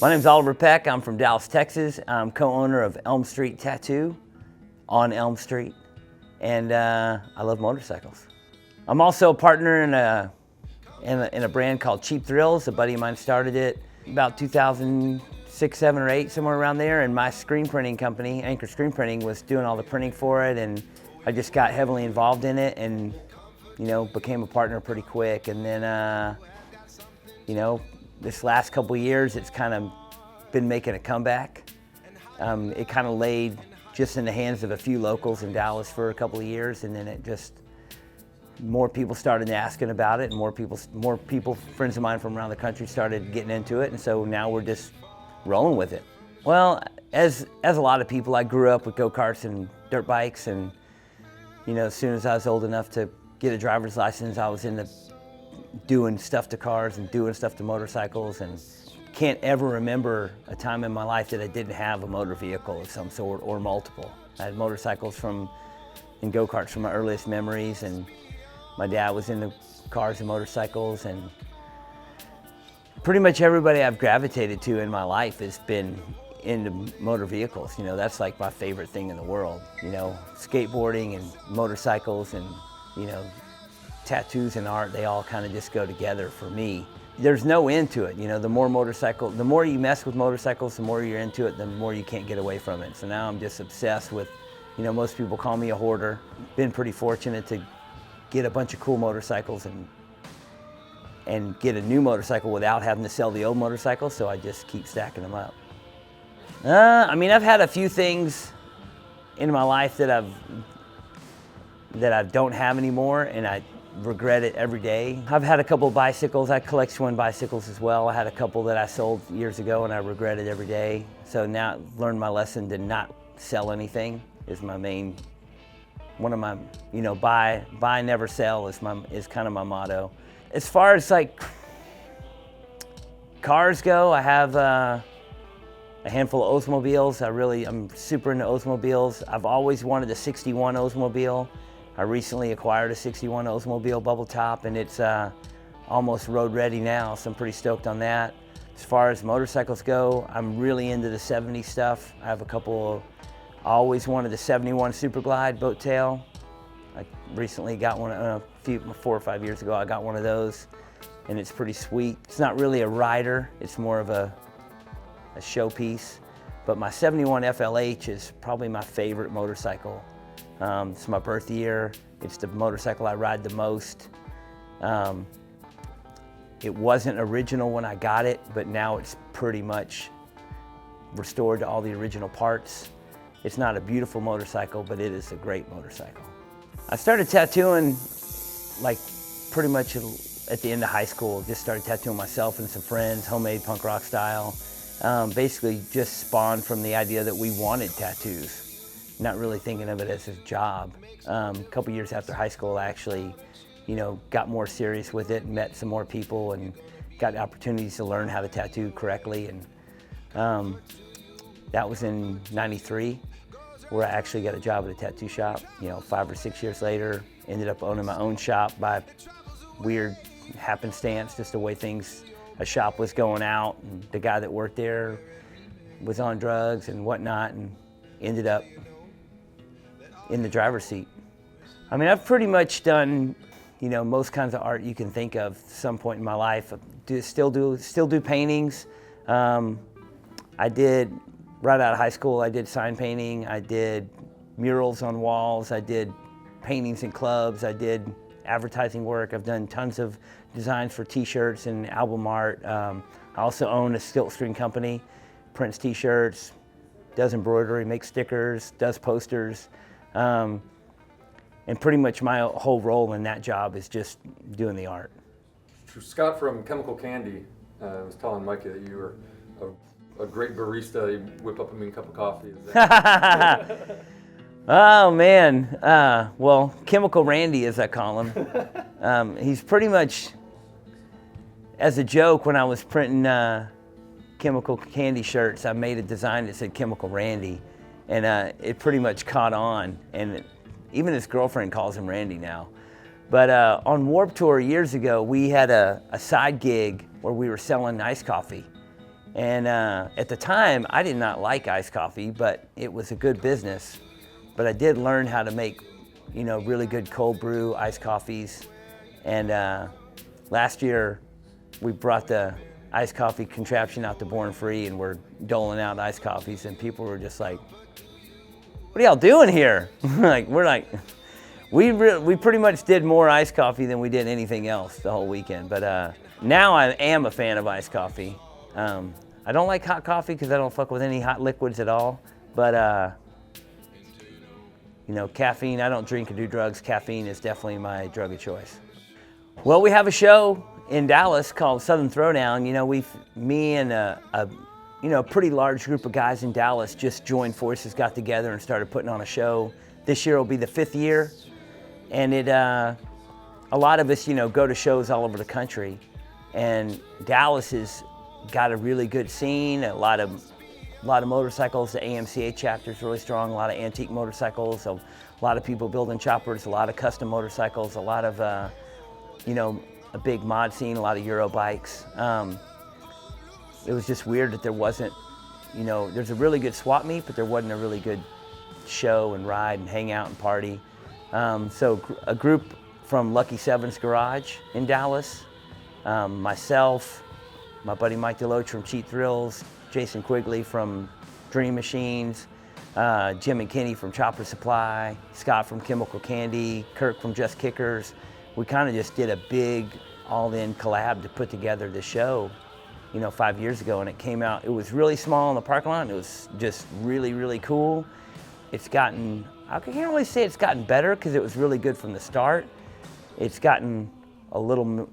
My name's Oliver Peck. I'm from Dallas, Texas. I'm co-owner of Elm Street Tattoo on Elm Street, and I love motorcycles. I'm also a partner in a brand called Cheap Thrills. A buddy of mine started it about 2006, 7, or 8, somewhere around there, and my screen printing company, Anchor Screen Printing, was doing all the printing for it, and I just got heavily involved in it and, became a partner pretty quick. And then, this last couple of years, it's kind of been making a comeback. It kind of laid just in the hands of a few locals in Dallas for a couple of years, and then it just, more people started asking about it, and more people, friends of mine from around the country, started getting into it, and so now we're just rolling with it. Well, as a lot of people, I grew up with go-karts and dirt bikes, and as soon as I was old enough to get a driver's license, I was into doing stuff to cars and doing stuff to motorcycles, and can't ever remember a time in my life that I didn't have a motor vehicle of some sort or multiple. I had motorcycles and go-karts from my earliest memories, and my dad was into cars and motorcycles, and pretty much everybody I've gravitated to in my life has been into motor vehicles. That's like my favorite thing in the world. Skateboarding and motorcycles and, tattoos and art, they all kind of just go together for me. There's no end to it. The more you mess with motorcycles, the more you're into it, the more you can't get away from it. So now I'm just obsessed with, most people call me a hoarder. Been pretty fortunate to get a bunch of cool motorcycles and get a new motorcycle without having to sell the old motorcycle, so I just keep stacking them up. I've had a few things in my life that I don't have anymore, and I regret it every day. I've had a couple of bicycles. I collect Schwinn bicycles as well. I had a couple that I sold years ago, and I regret it every day. So now I've learned my lesson to not sell anything is my main, one of my, buy, never sell is kind of my motto. As far as like cars go, I have a handful of Oldsmobiles. I'm super into Oldsmobiles. I've always wanted a 61 Oldsmobile. I recently acquired a 61 Oldsmobile bubble top, and it's almost road ready now, so I'm pretty stoked on that. As far as motorcycles go, I'm really into the 70s stuff. I have I always wanted the 71 Super Glide boat tail. I recently got one 4 or 5 years ago. I got one of those, and it's pretty sweet. It's not really a rider, it's more of a showpiece. But my 71 FLH is probably my favorite motorcycle. It's my birth year. It's the motorcycle I ride the most. It wasn't original when I got it, but now it's pretty much restored to all the original parts. It's not a beautiful motorcycle, but it is a great motorcycle. I started tattooing like pretty much at the end of high school. Just started tattooing myself and some friends, homemade punk rock style. Basically just spawned from the idea that we wanted tattoos, not really thinking of it as a job. A couple years after high school, I actually, got more serious with it and met some more people and got opportunities to learn how to tattoo correctly. And that was in '93, where I actually got a job at a tattoo shop. 5 or 6 years later, ended up owning my own shop by weird happenstance, just the way a shop was going out, and the guy that worked there was on drugs and whatnot, and ended up in the driver's seat. I've pretty much done, most kinds of art you can think of at some point in my life. Still do paintings. I did, right out of high school, I did sign painting. I did murals on walls. I did paintings in clubs. I did advertising work. I've done tons of designs for t-shirts and album art. I also own a silk screen company, prints t-shirts, does embroidery, makes stickers, does posters. And pretty much my whole role in that job is just doing the art. Scott from Chemical Candy was telling Mikey that you were a great barista. You whip up a mean cup of coffee. Is that... Oh man, well, Chemical Randy as I call him. He's pretty much, as a joke, when I was printing Chemical Candy shirts, I made a design that said Chemical Randy, and it pretty much caught on, and even his girlfriend calls him Randy now. But on Warped Tour years ago, we had a side gig where we were selling iced coffee. And at the time, I did not like iced coffee, but it was a good business. But I did learn how to make, really good cold brew iced coffees. And last year, we brought the iced coffee contraption out to Born Free, and we're doling out iced coffees, and people were just like, "What are y'all doing here?" We pretty much did more iced coffee than we did anything else the whole weekend. But now I am a fan of iced coffee. I don't like hot coffee because I don't fuck with any hot liquids at all. But caffeine, I don't drink or do drugs. Caffeine is definitely my drug of choice. Well, we have a show in Dallas called Southern Throwdown. Me and a pretty large group of guys in Dallas just joined forces, got together and started putting on a show. This year will be the 5th year. And a lot of us, go to shows all over the country. And Dallas has got a really good scene, a lot of motorcycles. The AMCA chapter is really strong, a lot of antique motorcycles, a lot of people building choppers, a lot of custom motorcycles, a lot of, a big mod scene, a lot of Euro bikes. It was just weird that there wasn't, there's a really good swap meet, but there wasn't a really good show and ride and hang out and party. So a group from Lucky Seven's Garage in Dallas, myself, my buddy Mike DeLoach from Cheap Thrills, Jason Quigley from Dream Machines, Jim and Kenny from Chopper Supply, Scott from Chemical Candy, Kirk from Just Kickers. We kind of just did a big all-in collab to put together the show, 5 years ago, and it came out. It was really small in the parking lot, and it was just really, really cool. It's gotten, I can't really say it's gotten better because it was really good from the start. It's gotten a little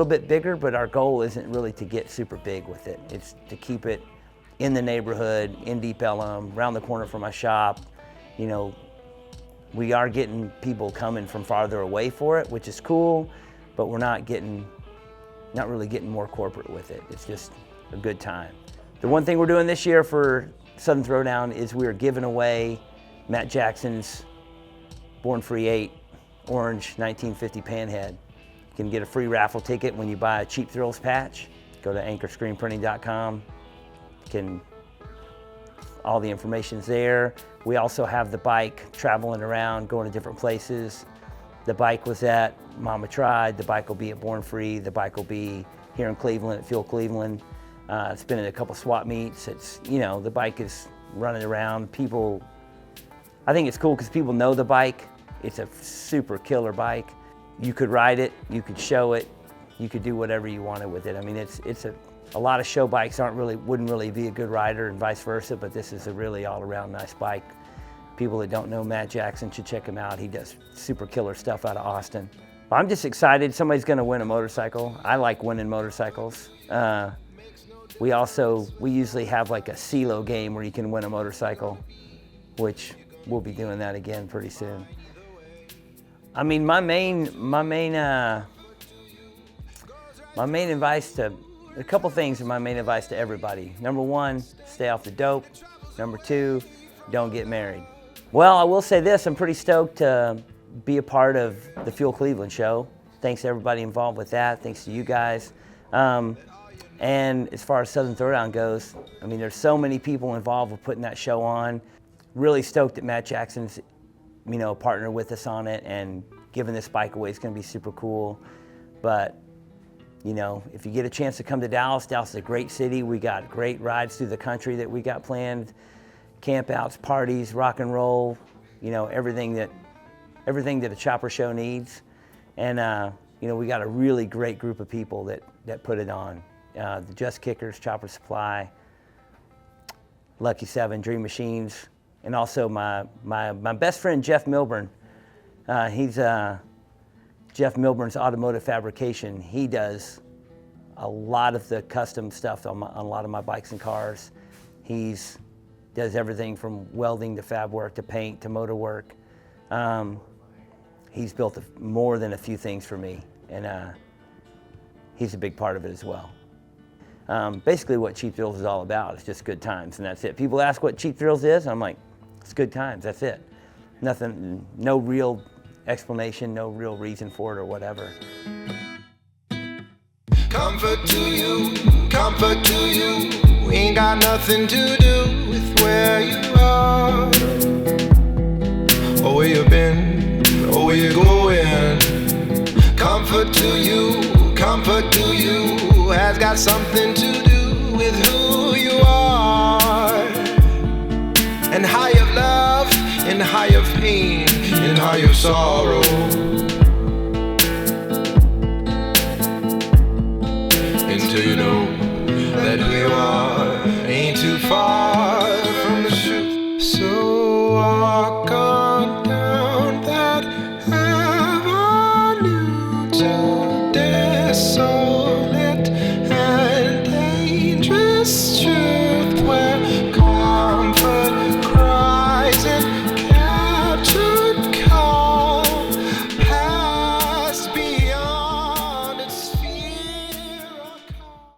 bit bigger, but our goal isn't really to get super big with it. It's to keep it in the neighborhood, in Deep Ellum, around the corner from my shop. We are getting people coming from farther away for it, which is cool, but we're not really getting more corporate with it. It's just a good time. The one thing we're doing this year for Southern Throwdown is we're giving away Matt Jackson's Born Free 8 Orange 1950 Panhead. You can get a free raffle ticket when you buy a Cheap Thrills patch. Go to anchorscreenprinting.com. All the information's there. We also have the bike traveling around, going to different places. The bike was at Mama Tried. The bike will be at Born Free. The bike will be here in Cleveland at Fuel Cleveland. It's been at a couple swap meets. It's, the bike is running around. I think it's cool because people know the bike. It's a super killer bike. You could ride it, you could show it, you could do whatever you wanted with it. I mean, a lot of show bikes wouldn't really be a good rider and vice versa, but this is a really all-around nice bike. People that don't know Matt Jackson should check him out. He does super killer stuff out of Austin. I'm just excited somebody's gonna win a motorcycle. I like winning motorcycles. We usually have like a CeeLo game where you can win a motorcycle, which we'll be doing that again pretty soon. I mean, my main advice to, a couple things are my main advice to everybody. Number one, stay off the dope. Number two, don't get married. Well, I will say this, I'm pretty stoked to be a part of the Fuel Cleveland show. Thanks to everybody involved with that. Thanks to you guys. And as far as Southern Throwdown goes, I mean, there's so many people involved with putting that show on. Really stoked that Matt Jackson's, partner with us on it, and giving this bike away is gonna be super cool. But, if you get a chance to come to Dallas, Dallas is a great city. We got great rides through the country that we got planned, campouts, parties, rock and roll, everything that a chopper show needs. And, we got a really great group of people that put it on. The Just Kickers, Chopper Supply, Lucky Seven, Dream Machines, and also my best friend, Jeff Milburn. He's Jeff Milburn's Automotive Fabrication. He does a lot of the custom stuff on a lot of my bikes and cars. Does everything from welding to fab work to paint to motor work. He's built more than a few things for me, and he's a big part of it as well. Basically what Cheap Thrills is all about is just good times, and that's it. People ask what Cheap Thrills is, and I'm like, it's good times, that's it. Nothing, no real explanation, no real reason for it or whatever. Comfort to you, comfort to you. Ain't got nothing to do with where you are, or where you've been, or where you're going. Comfort to you has got something to do with who you are, and how you've loved, and how you've pain, and how you've sorrow. Until you know that who you are ain't too far from the truth. So walk